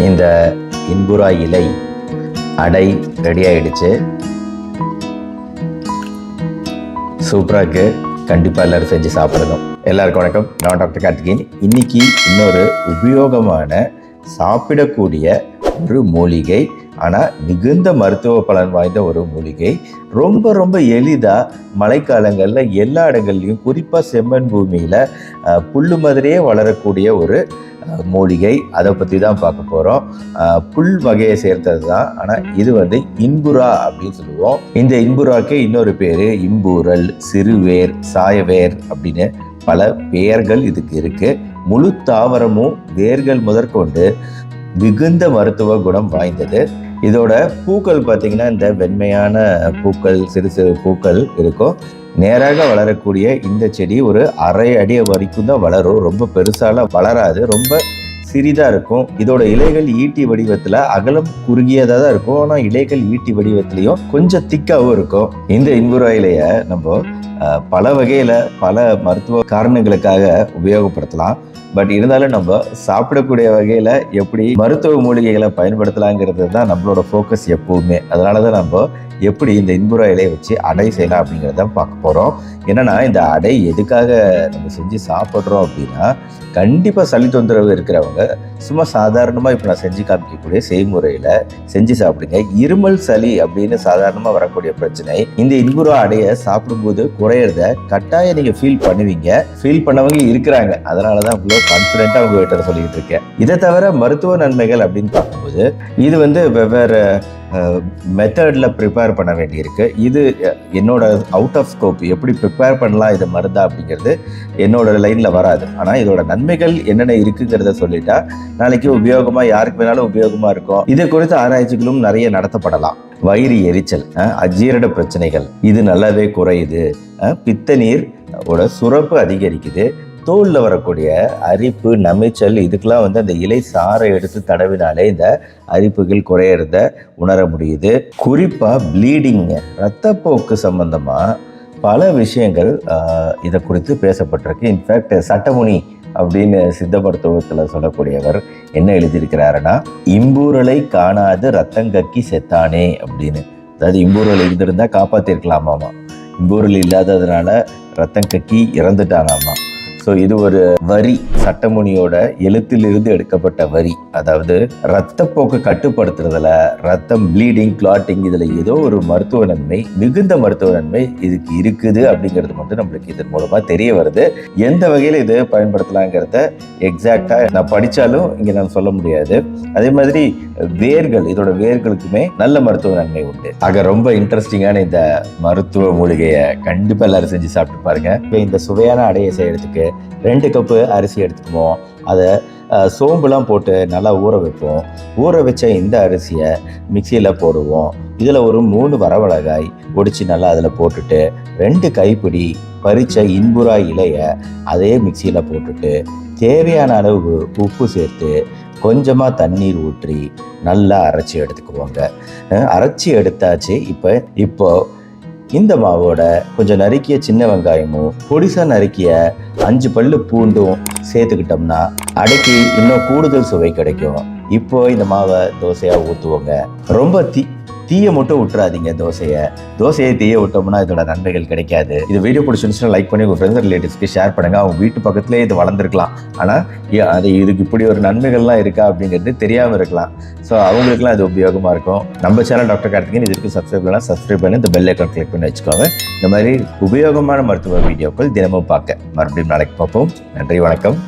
இந்த இன்புறா இலை அடை ரெடி ஆயிடுச்சு. சூப்பராக கண்டிப்பாக எல்லாரும் செஞ்சு சாப்பிடணும். எல்லாருக்கும் வணக்கம். நான் டாக்டர் கார்த்திகேயன். இன்னைக்கு இன்னொரு உபயோகமான சாப்பிடக்கூடிய ஒரு மூலிகை, ஆனால் மிகுந்த மருத்துவ பலன் வாய்ந்த ஒரு மூலிகை. ரொம்ப ரொம்ப எளிதாக மழைக்காலங்களில் எல்லா இடங்கள்லையும், குறிப்பாக செம்மண் பூமியில் புல் மாதிரியே வளரக்கூடிய ஒரு மூலிகை. அதை பற்றி தான் பார்க்க போகிறோம். புல் வகையை சேர்த்தது தான், ஆனால் இது இன்புறா அப்படின்னு சொல்லுவோம். இந்த இன்புறாக்கு இன்னொரு பேர் இம்பூரல், சிறுவேர், சாயவேர் அப்படின்னு பல பெயர்கள் இதுக்கு இருக்கு. முழு தாவரமும் வேர்கள் முதற்கொண்டு மிகுந்த மருத்துவ குணம் வாய்ந்தது. இதோட பூக்கள் பார்த்தீங்கன்னா இந்த வெண்மையான பூக்கள், சிறு சிறு பூக்கள் இருக்கும். நேராக வளரக்கூடிய இந்த செடி ஒரு அரை அடி வரைக்கும் தான் வளரும். ரொம்ப பெருசால வளராது, ரொம்ப சிறிதாக இருக்கும். இதோட இலைகள் ஈட்டி வடிவத்தில் அகலம் குறுகியதாக தான் இருக்கும், ஆனால் இலைகள் ஈட்டி வடிவத்திலையும் கொஞ்சம் திக்காகவும் இருக்கும். இந்த இன்புறா இலையை நம்ம பல வகையில் பல மருத்துவ காரணங்களுக்காக உபயோகப்படுத்தலாம். பட் இருந்தாலும் நம்ம சாப்பிடக்கூடிய வகையில் எப்படி மருத்துவ மூலிகைகளை பயன்படுத்தலாங்கிறது தான் நம்மளோட ஃபோக்கஸ் எப்பவுமே. அதனால தான் நம்ம எப்படி இந்த இன்புறா இலையை வச்சு அடை செய்யலாம் அப்படிங்கிறத பார்க்க போகிறோம். என்னன்னா, இந்த அடை எதுக்காக நம்ம செஞ்சு சாப்பிட்றோம் அப்படின்னா, கண்டிப்பாக சளி தொந்தரவு இருக்கிறவங்க சும்மா சாதாரணமாக இப்போ நான் செஞ்சு காமிக்கக்கூடிய செய்முறையில் செஞ்சு சாப்பிடுங்க. இருமல், சளி அப்படின்னு சாதாரணமாக வரக்கூடிய பிரச்சனை இந்த இன்புறா அடையை சாப்பிடும்போது குறையிறத கட்டாயம் நீங்கள் ஃபீல் பண்ணுவீங்க. ஃபீல் பண்ணவங்க இருக்கிறாங்க. அதனால தான் இவ்வளோ கான்ஃபிடென்ட்டாக உங்ககிட்ட சொல்லிட்டு இருக்கேன். இதை தவிர மருத்துவ நன்மைகள் அப்படின்னு பார்க்கும்போது இது வெவ்வேறு மெத்தடில் ப்ரிப்பேர் பண்ண வேண்டியிருக்கு. இது என்னோட அவுட் ஆஃப் ஸ்கோப். எப்படி ப்ரிப்பேர் பண்ணலாம் இதை மருந்தா அப்படிங்கிறது என்னோட லைனில் வராது. ஆனால் இதோட நன்மைகள் என்னென்ன இருக்குங்கிறத சொல்லிட்டா நாளைக்கு உபயோகமாக யாருக்கு வேணாலும் உபயோகமாக இருக்கும். இது குறித்த ஆராய்ச்சிகளும் நிறைய நடத்தப்படலாம். வயிறு எரிச்சல், அஜீரண பிரச்சனைகள் இது நல்லாவே குறையுது. பித்த நீர் சுரப்பு அதிகரிக்குது. தோலில் வரக்கூடிய அரிப்பு, நமைச்சல் இதுக்கெல்லாம் அந்த இலை சாறை எடுத்து தடவினாலே இந்த அரிப்புகள் குறையிறத உணர முடியுது. குறிப்பாக ப்ளீடிங், இரத்தப்போக்கு சம்பந்தமாக பல விஷயங்கள் இதை குறித்து பேசப்பட்டிருக்கு. இன்ஃபேக்ட் சட்டமுனி அப்படின்னு சித்த மருத்துவத்தில் சொல்லக்கூடியவர் என்ன எழுதியிருக்கிறாருன்னா, இம்பூரலை காணாது ரத்தங்கக்கி செத்தானே அப்படின்னு. அதாவது இம்பூரல் இருந்திருந்தா காப்பாற்றிருக்கலாமாமா, இம்பூரல் இல்லாததுனால ரத்தம் கக்கி இறந்துட்டானாமா. ஸோ இது ஒரு வரி, சட்டமுனியோட எழுத்திலிருந்து எடுக்கப்பட்ட வரி. அதாவது ரத்தப்போக்கு கட்டுப்படுத்துறதுல, ரத்தம் ப்ளீடிங், கிளாட்டிங் இதில் ஏதோ ஒரு மருத்துவ நன்மை, மிகுந்த மருத்துவ நன்மை இதுக்கு இருக்குது அப்படிங்கிறது மட்டும் நம்மளுக்கு இதன் மூலமாக தெரிய வருது. எந்த வகையில் இது பயன்படுத்தலாங்கிறத எக்ஸாக்டாக நான் படித்தாலும் இங்கே நான் சொல்ல முடியாது. அதே மாதிரி வேர்கள், இதோட வேர்களுக்குமே நல்ல மருத்துவ நன்மை உண்டு. ஆக ரொம்ப இன்ட்ரெஸ்டிங்கான இந்த மருத்துவ மூலிகையை கண்டிப்பாக எல்லாரும் செஞ்சு சாப்பிட்டு பாருங்க. இந்த சுவையான அடையை செய்யறதுக்கு 2 கப்பு அரிசி எடுத்துக்குவோம். அதை சோம்புலாம் போட்டு நல்லா ஊற வைப்போம். ஊற வச்ச இந்த அரிசியை மிக்சியில் போடுவோம். இதில் ஒரு 3 வரமிளகாய் ஒடிச்சு நல்லா அதில் போட்டுட்டு 2 கைப்பிடி பறித்த இன்புறா இலையை அதே மிக்சியில் போட்டுட்டு தேவையான அளவு உப்பு சேர்த்து கொஞ்சமாக தண்ணீர் ஊற்றி நல்லா அரைச்சி எடுத்துக்குவோங்க. அரைச்சி எடுத்தாச்சு. இப்போ இந்த மாவோட கொஞ்சம் நறுக்கிய சின்ன வெங்காயமும் பொடிசா நறுக்கிய 5 பல்லு பூண்டும் சேர்த்துக்கிட்டோம்னா அடைக்கு இன்னும் கூடுதல் சுவை கிடைக்கும். இப்போ இந்த மாவை தோசையாக ஊற்றுவோங்க. ரொம்ப தீயை மட்டும் விட்டுறாதீங்க. தோசையை தீய விட்டோம்னா இதோட நன்மைகள் கிடைக்காது. இது வீடியோ பிடிச்சிருந்துச்சுன்னா லைக் பண்ணி உங்கள் ஃப்ரெண்ட்ஸ் ரிலேட்டிவ்ஸ்க்கு ஷேர் பண்ணுங்கள். அவங்க வீட்டு பக்கத்துலேயே இது வளர்ந்துருக்கலாம், ஆனால் இதுக்கு இப்படி ஒரு நன்மைகள்லாம் இருக்கா அப்படிங்கிறது தெரியாமல் இருக்கலாம். ஸோ அவங்களுக்குலாம் இது உபயோகமாக இருக்கும். நம்ம சேனல் டாக்டர் கார்த்திகேயன். இதுக்கு சப்ஸ்கிரைப் பண்ணி இந்த பெல் ஐக்கான் கிளிக் பண்ணி வச்சுக்கோங்க. இந்த மாதிரி உபயோகமான மருத்துவ வீடியோக்கள் தினமும் பார்க்க மறுபடியும் நாளைக்கு பார்ப்போம். நன்றி, வணக்கம்.